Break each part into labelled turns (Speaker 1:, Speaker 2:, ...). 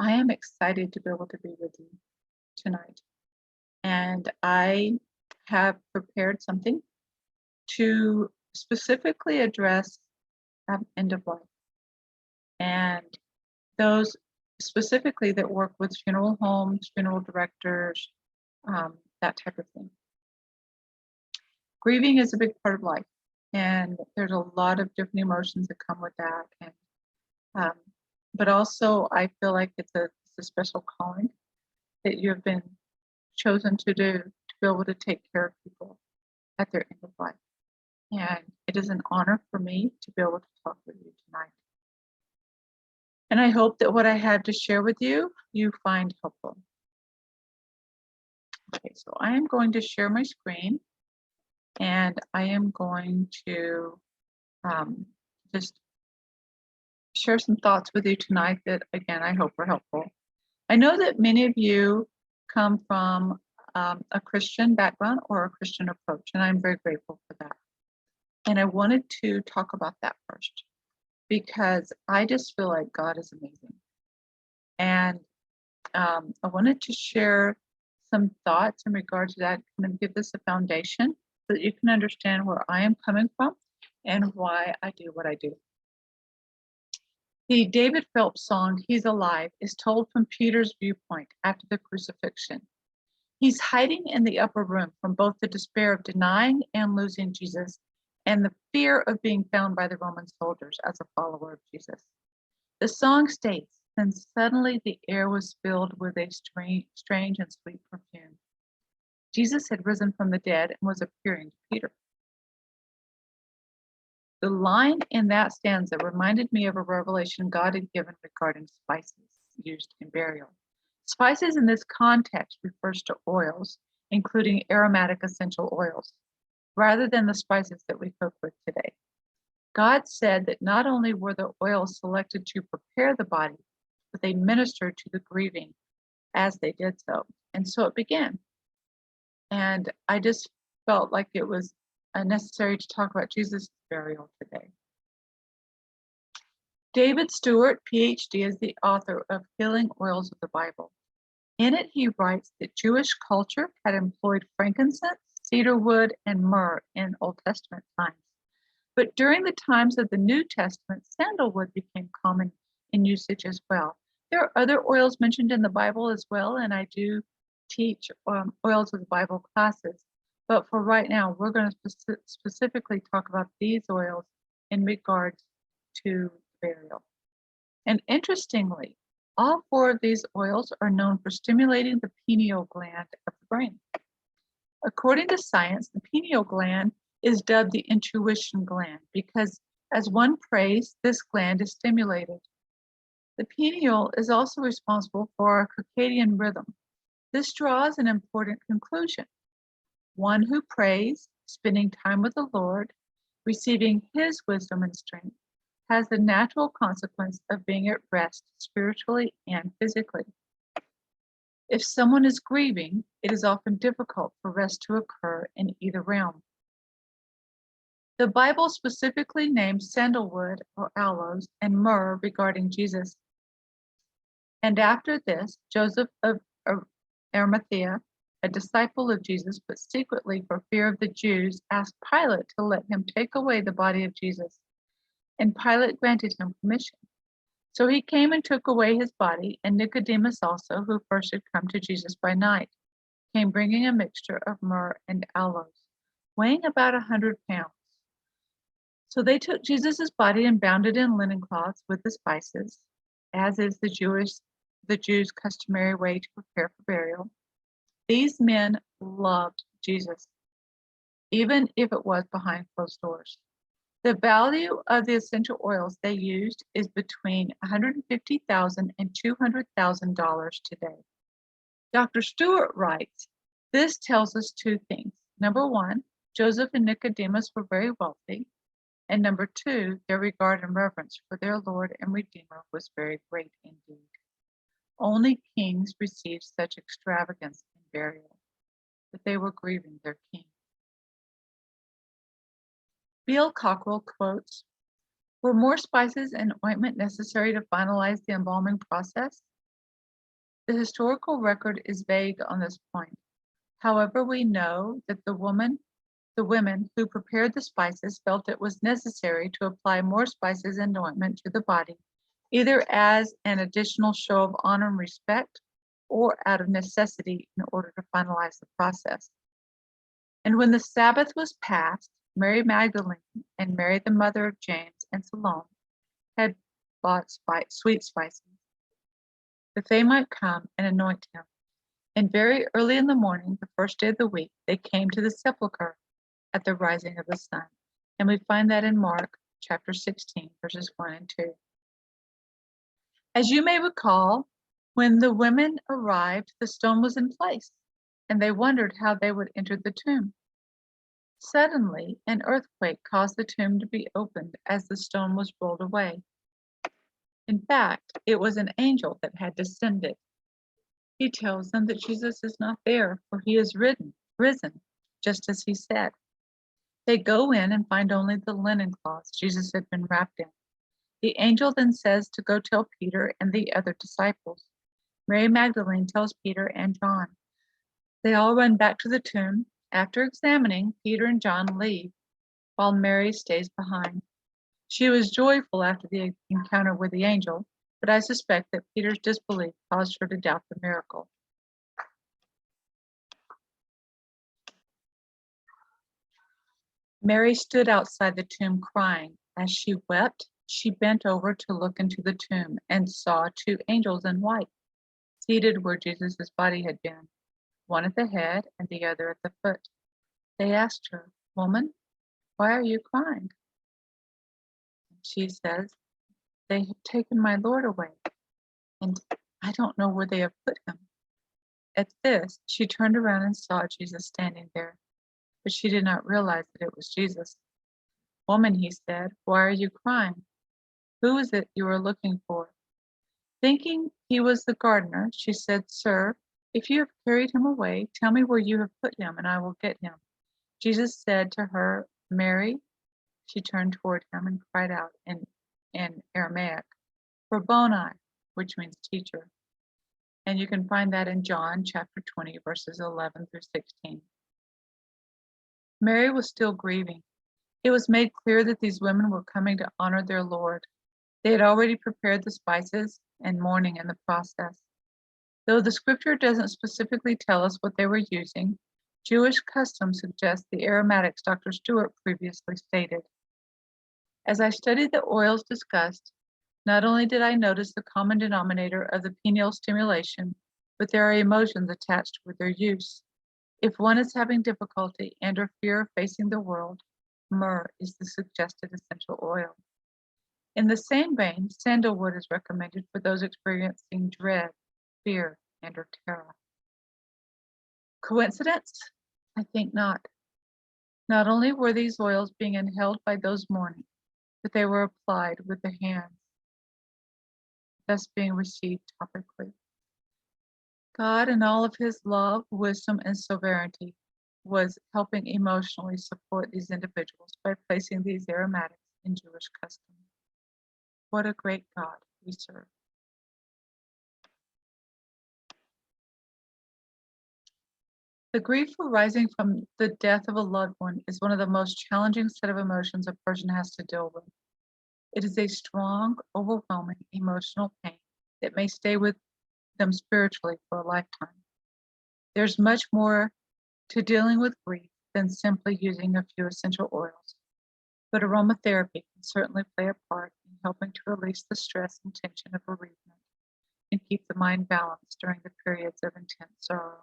Speaker 1: I am excited to be able to be with you tonight. And I have prepared something to specifically address end of life and those specifically that work with funeral homes, funeral directors, that type of thing. Grieving is a big part of life, and there's a lot of different emotions that come with that. And um, but also, I feel like it's a special calling that you have been chosen to do to be able to take care of people at their end of life. And it is an honor for me to be able to talk with you tonight. And I hope that what I have to share with you, you find helpful. Okay, so I am going to share my screen, and I am going to just share some thoughts with you tonight that, again, I hope are helpful. I know that many of you come from a Christian background or a Christian approach, and I'm very grateful for that. And I wanted to talk about that first because I just feel like God is amazing. And I wanted to share some thoughts in regard to that, kind of give this a foundation so that you can understand where I am coming from and why I do what I do. The David Phelps song, He's Alive, is told from Peter's viewpoint after the crucifixion. He's hiding in the upper room from both the despair of denying and losing Jesus and the fear of being found by the Roman soldiers as a follower of Jesus. The song states, then suddenly the air was filled with a strange and sweet perfume. Jesus had risen from the dead and was appearing to Peter. The line in that stanza reminded me of a revelation God had given regarding spices used in burial. Spices in this context refers to oils, including aromatic essential oils, rather than the spices that we cook with today. God said that not only were the oils selected to prepare the body, but they ministered to the grieving as they did so. And so it began. And I just felt like it was necessary to talk about Jesus' burial today. David Stewart, PhD, is the author of Healing Oils of the Bible. In it, he writes that Jewish culture had employed frankincense, cedar wood, and myrrh in Old Testament times. But during the times of the New Testament, sandalwood became common in usage as well. There are other oils mentioned in the Bible as well, and I do teach oils of the Bible classes. But for right now, we're going to specifically talk about these oils in regards to burial. And interestingly, all four of these oils are known for stimulating the pineal gland of the brain. According to science, the pineal gland is dubbed the intuition gland because as one prays, this gland is stimulated. The pineal is also responsible for our circadian rhythm. This draws an important conclusion. One who prays, spending time with the Lord, receiving His wisdom and strength, has the natural consequence of being at rest spiritually and physically. If someone is grieving, it is often difficult for rest to occur in either realm. The Bible specifically names sandalwood or aloes and myrrh regarding Jesus. And after this, Joseph of Arimathea, a disciple of Jesus, but secretly for fear of the Jews, asked Pilate to let him take away the body of Jesus. And Pilate granted him permission. So he came and took away his body, and Nicodemus also, who first had come to Jesus by night, came bringing a mixture of myrrh and aloes, weighing about 100 pounds. So they took Jesus' body and bound it in linen cloths with the spices, as is the Jews' customary way to prepare for burial. These men loved Jesus, even if it was behind closed doors. The value of the essential oils they used is between $150,000 and $200,000 today. Dr. Stewart writes, this tells us two things. Number one, Joseph and Nicodemus were very wealthy. And number two, their regard and reverence for their Lord and Redeemer was very great indeed. Only kings received such extravagance in burial, that they were grieving their king. Beale Cockrell quotes, were more spices and ointment necessary to finalize the embalming process? The historical record is vague on this point. However, we know that the women who prepared the spices felt it was necessary to apply more spices and ointment to the body, either as an additional show of honor and respect or out of necessity in order to finalize the process. And when the Sabbath was passed, Mary Magdalene and Mary, the mother of James and Salome, had bought sweet spices, that they might come and anoint him. And very early in the morning, the first day of the week, they came to the sepulchre at the rising of the sun. And we find that in Mark chapter 16, verses 1 and 2. As you may recall, when the women arrived, the stone was in place, and they wondered how they would enter the tomb. Suddenly, an earthquake caused the tomb to be opened as the stone was rolled away. In fact, it was an angel that had descended. He tells them that Jesus is not there, for he is risen, just as he said. They go in and find only the linen cloths Jesus had been wrapped in. The angel then says to go tell Peter and the other disciples. Mary Magdalene tells Peter and John. They all run back to the tomb. After examining, Peter and John leave, while Mary stays behind. She was joyful after the encounter with the angel, but I suspect that Peter's disbelief caused her to doubt the miracle. Mary stood outside the tomb crying. As she wept, she bent over to look into the tomb and saw two angels in white, seated where Jesus' body had been, one at the head and the other at the foot. They asked her, "Woman, why are you crying?" She says, "They have taken my Lord away, and I don't know where they have put him." At this, she turned around and saw Jesus standing there, but she did not realize that it was Jesus. "Woman," he said, "why are you crying? Who is it you are looking for?" Thinking he was the gardener, she said, "Sir, if you have carried him away, tell me where you have put him, and I will get him." Jesus said to her, "Mary." She turned toward him and cried out in Aramaic, "Rabboni," which means teacher. And you can find that in John chapter 20, verses 11 through 16. Mary was still grieving. It was made clear that these women were coming to honor their Lord. They had already prepared the spices and mourning in the process. Though the scripture doesn't specifically tell us what they were using, Jewish custom suggests the aromatics Dr. Stewart previously stated. As I studied the oils discussed, not only did I notice the common denominator of the pineal stimulation, but there are emotions attached with their use. If one is having difficulty and or fear of facing the world, myrrh is the suggested essential oil. In the same vein, sandalwood is recommended for those experiencing dread, fear, and or terror. Coincidence? I think not. Not only were these oils being inhaled by those mourning, but they were applied with the hands, thus being received topically. God, in all of his love, wisdom, and sovereignty, was helping emotionally support these individuals by placing these aromatics in Jewish custom. What a great God we serve. The grief arising from the death of a loved one is one of the most challenging set of emotions a person has to deal with. It is a strong, overwhelming emotional pain that may stay with them spiritually for a lifetime. There's much more to dealing with grief than simply using a few essential oils, but aromatherapy can certainly play a part in helping to release the stress and tension of bereavement and keep the mind balanced during the periods of intense sorrow.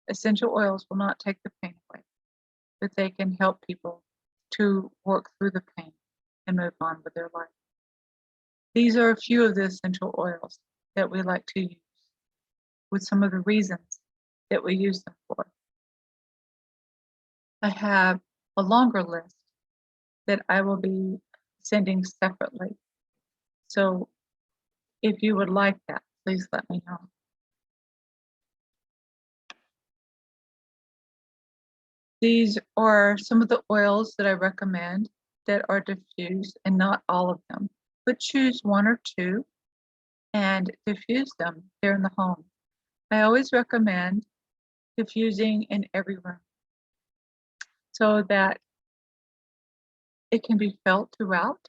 Speaker 1: Essential oils will not take the pain away, but they can help people to work through the pain and move on with their life. These are a few of the essential oils that we like to use, with some of the reasons that we use them for. I have a longer list that I will be sending separately. So if you would like that, please let me know. These are some of the oils that I recommend that are diffused, and not all of them, but choose one or two and diffuse them there in the home. I always recommend diffusing in every room so that it can be felt throughout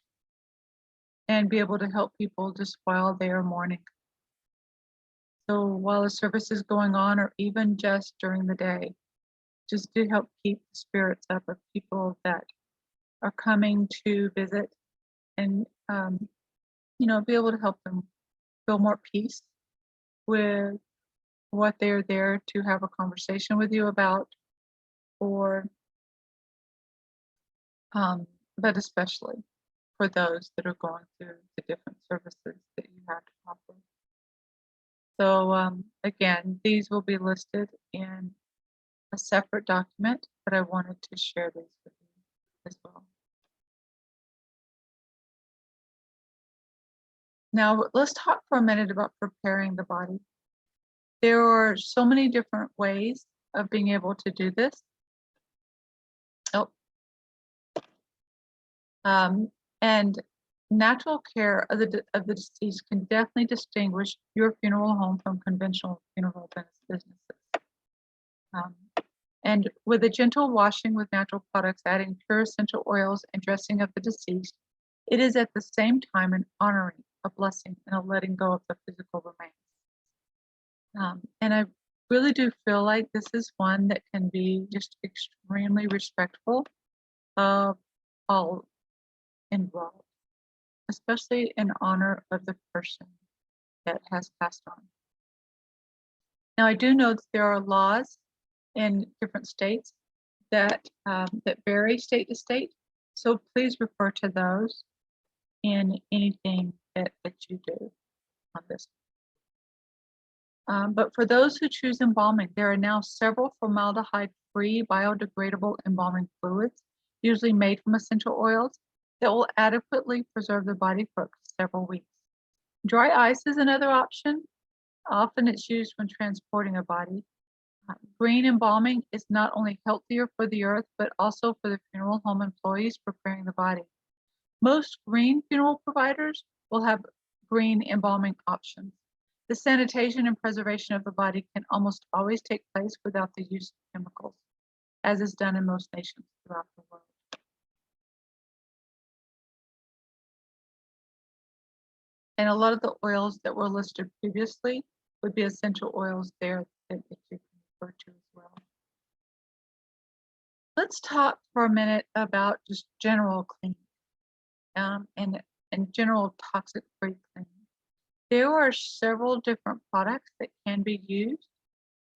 Speaker 1: and be able to help people just while they are mourning. So while the service is going on, or even just during the day, just to help keep the spirits up of people that are coming to visit, and be able to help them feel more peace with what they're there to have a conversation with you about, or um, but especially for those that are going through the different services that you have to offer. So again, these will be listed in a separate document, but I wanted to share these with you as well. Now, let's talk for a minute about preparing the body. There are so many different ways of being able to do this. Oh, and natural care of the deceased can definitely distinguish your funeral home from conventional funeral businesses. And with a gentle washing with natural products, adding pure essential oils and dressing of the deceased, it is at the same time an honoring, a blessing, and a letting go of the physical remains. And I really do feel like this is one that can be just extremely respectful of all involved, especially in honor of the person that has passed on. Now, I do know that there are laws in different states that vary state to state, so please refer to those in anything that you do on this. But for those who choose embalming, there are now several formaldehyde-free biodegradable embalming fluids, usually made from essential oils, that will adequately preserve the body for several weeks. Dry ice is another option. Often it's used when transporting a body. Green embalming is not only healthier for the earth, but also for the funeral home employees preparing the body. Most green funeral providers will have green embalming options. The sanitation and preservation of the body can almost always take place without the use of chemicals, as is done in most nations throughout the world. And a lot of the oils that were listed previously would be essential oils there that you can refer to as well. Let's talk for a minute about just general cleaning and general toxic-free cleaning. There are several different products that can be used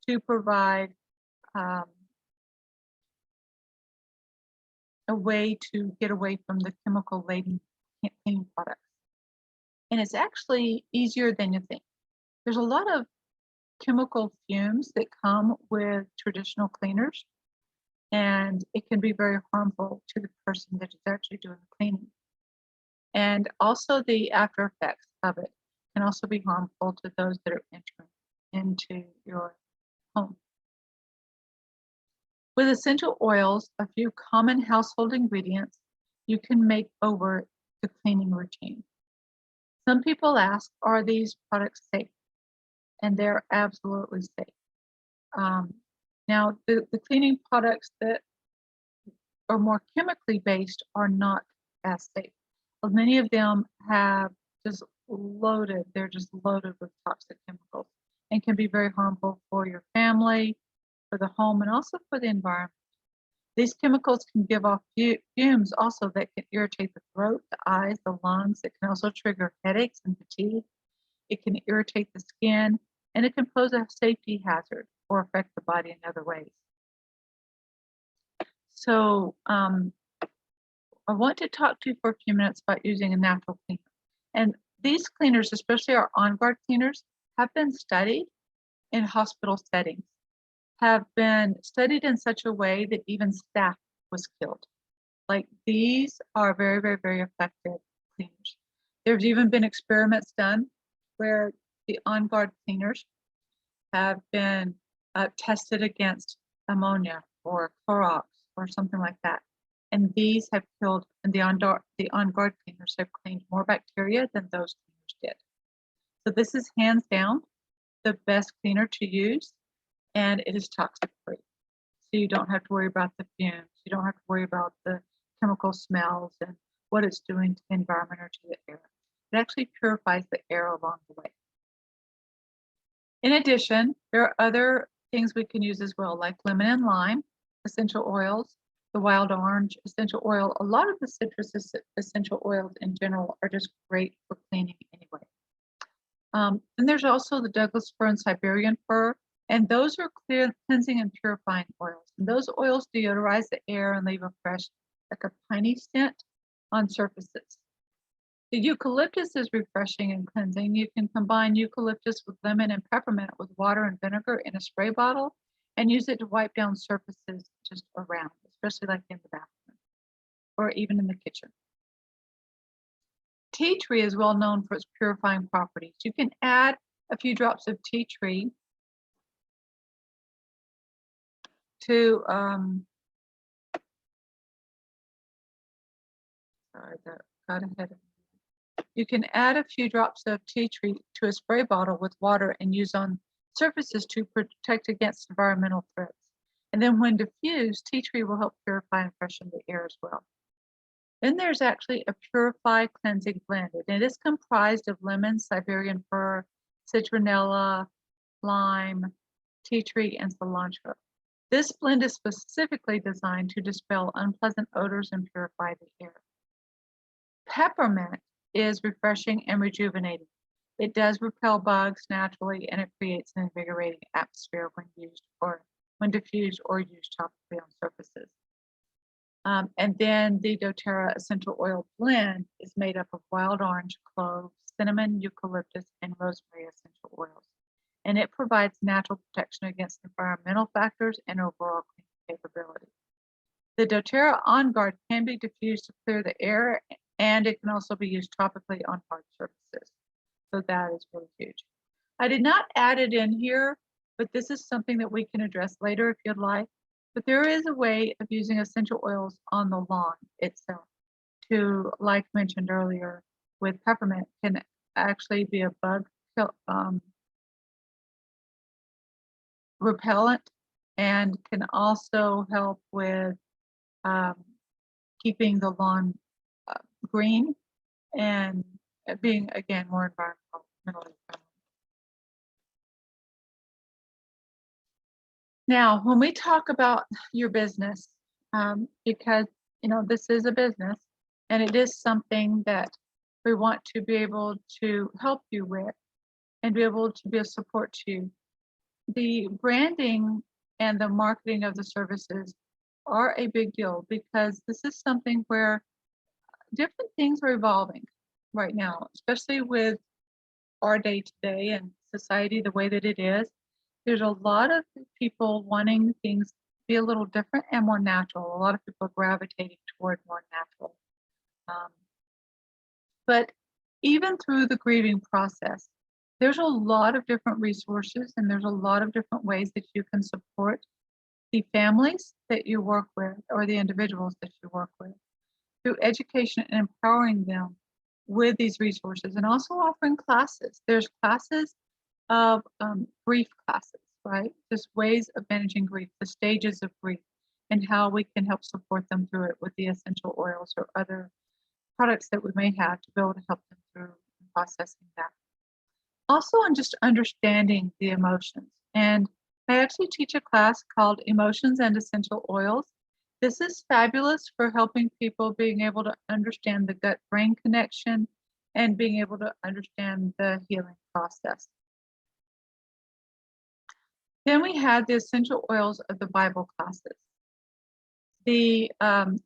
Speaker 1: to provide a way to get away from the chemical-laden cleaning products. And it's actually easier than you think. There's a lot of chemical fumes that come with traditional cleaners, and it can be very harmful to the person that is actually doing the cleaning. And also the after effects of it can also be harmful to those that are entering into your home. With essential oils, a few common household ingredients, you can make over the cleaning routine. Some people ask, are these products safe? And they're absolutely safe. Now, the cleaning products that are more chemically based are not as safe. But many of them have they're just loaded with toxic chemicals and can be very harmful for your family, for the home, and also for the environment. These chemicals can give off fumes also that can irritate the throat, the eyes, the lungs. It can also trigger headaches and fatigue. It can irritate the skin, and it can pose a safety hazard or affect the body in other ways. So I want to talk to you for a few minutes about using a natural cleaner. And these cleaners, especially our on-guard cleaners, have been studied in hospital settings, have been studied in such a way that even staff was killed. Like, these are very, very, very effective cleaners. There's even been experiments done where the on-guard cleaners have been tested against ammonia or Clorox or something like that. And these have killed, and the on-guard cleaners have cleaned more bacteria than those cleaners did. So this is hands down the best cleaner to use, and it is toxic free. So you don't have to worry about the fumes. You don't have to worry about the chemical smells and what it's doing to the environment or to the air. It actually purifies the air along the way. In addition, there are other things we can use as well, like lemon and lime, essential oils, the wild orange essential oil. A lot of the citrus essential oils in general are just great for cleaning anyway. And there's also the Douglas fir and Siberian fir, and those are cleansing and purifying oils. And those oils deodorize the air and leave a fresh, like a piney scent on surfaces. The eucalyptus is refreshing and cleansing. You can combine eucalyptus with lemon and peppermint with water and vinegar in a spray bottle and use it to wipe down surfaces just around, especially like in the bathroom or even in the kitchen. Tea tree is well known for its purifying properties. You can add a few drops of tea tree to, sorry, that got ahead of me. You can add a few drops of tea tree to a spray bottle with water and use on surfaces to protect against environmental threats. And then when diffused, tea tree will help purify and freshen the air as well. Then there's actually a Purify Cleansing Blend. And it is comprised of lemon, Siberian fir, citronella, lime, tea tree, and cilantro. This blend is specifically designed to dispel unpleasant odors and purify the air. Peppermint is refreshing and rejuvenating. It does repel bugs naturally, and it creates an invigorating atmosphere when used or when diffused or used topically on surfaces. And then the doTERRA essential oil blend is made up of wild orange, clove, cinnamon, eucalyptus, and rosemary essential oils. And it provides natural protection against environmental factors and overall cleaning capability. The doTERRA On Guard can be diffused to clear the air, and it can also be used topically on hard surfaces. So that is really huge. I did not add it in here, but this is something that we can address later if you'd like. But there is a way of using essential oils on the lawn itself to, like mentioned earlier, with peppermint, can actually be a bug repellent and can also help with keeping the lawn green and being, again, more environmentally friendly. Now, when we talk about your business, because this is a business and it is something that we want to be able to help you with and be able to be a support to you, the branding and the marketing of the services are a big deal because this is something where different things are evolving right now, especially with our day to day and society the way that it is. There's a lot of people wanting things to be a little different and more natural. A lot of people are gravitating toward more natural. But even through the grieving process, there's a lot of different resources and there's a lot of different ways that you can support the families that you work with or the individuals that you work with through education and empowering them with these resources and also offering classes. There's classes of grief classes, right? Just ways of managing grief, the stages of grief, and how we can help support them through it with the essential oils or other products that we may have to be able to help them through processing that. Also, on just understanding the emotions. And I actually teach a class called Emotions and Essential Oils. This is fabulous for helping people being able to understand the gut-brain connection and being able to understand the healing process. Then we have the essential oils of the Bible classes.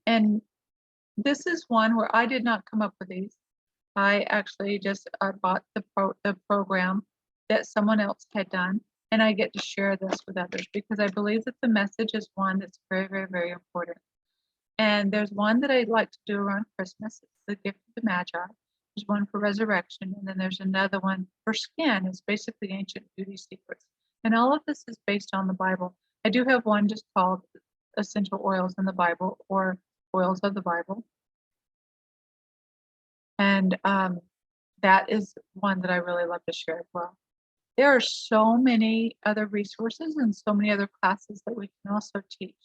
Speaker 1: And this is one where I did not come up with these. I actually just bought the program that someone else had done, and I get to share this with others because I believe that the message is one that's very, very, very important. And there's one that I'd like to do around Christmas. It's the gift of the Magi. There's one for resurrection, and then there's another one for skin. It's basically ancient beauty secrets. And all of this is based on the Bible. I do have one just called Essential Oils in the Bible or Oils of the Bible. And that is one that I really love to share as well. There are so many other resources and so many other classes that we can also teach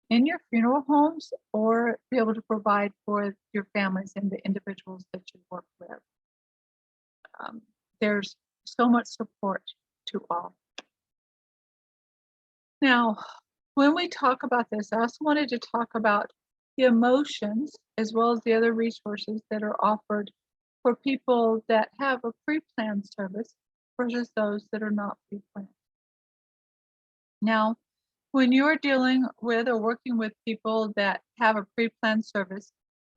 Speaker 1: in your funeral homes or be able to provide for your families and the individuals that you work with. Um, there's so much support to all. Now, when we talk about this, I also wanted to talk about the emotions as well as the other resources that are offered for people that have a pre-planned service versus those that are not pre-planned. Now, when you're dealing with or working with people that have a pre-planned service,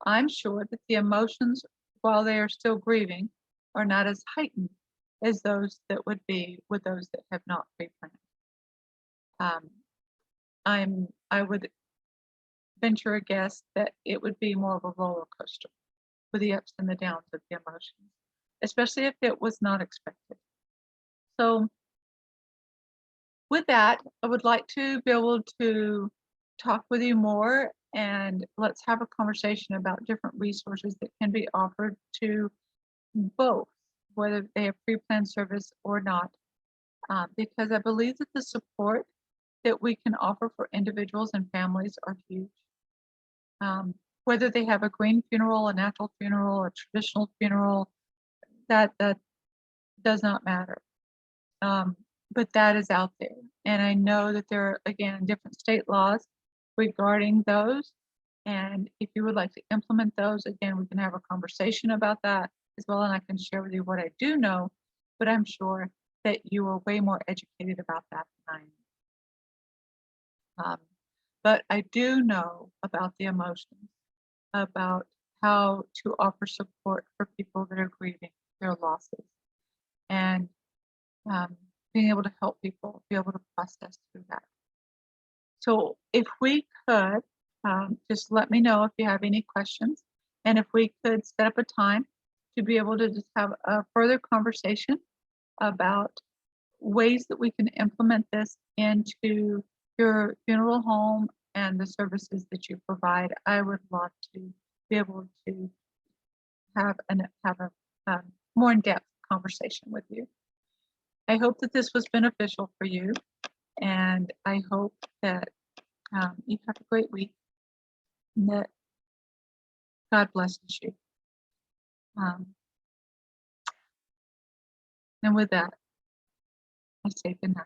Speaker 1: I'm sure that the emotions, while they are still grieving, are not as heightened as those that would be with those that have not pre-planned. I would venture a guess that it would be more of a roller coaster with the ups and the downs of the emotions, especially if it was not expected. So with that, I would like to be able to talk with you more and let's have a conversation about different resources that can be offered to both, whether they have pre-planned service or not, because I believe that the support that we can offer for individuals and families are huge. Whether they have a green funeral, a natural funeral, a traditional funeral, that does not matter. But that is out there. And I know that there are, again, different state laws regarding those. And if you would like to implement those, again, we can have a conversation about that as well. And I can share with you what I do know, but I'm sure that you are way more educated about that than I am. But I do know about the emotions, about how to offer support for people that are grieving their losses. And being able to help people be able to process through that. So if we could, just let me know if you have any questions, and if we could set up a time to be able to just have a further conversation about ways that we can implement this into your funeral home and the services that you provide. I would love to be able to have a more in-depth conversation with you. I hope that this was beneficial for you, and I hope that you have a great week and that God blesses you. And with that, I say good night.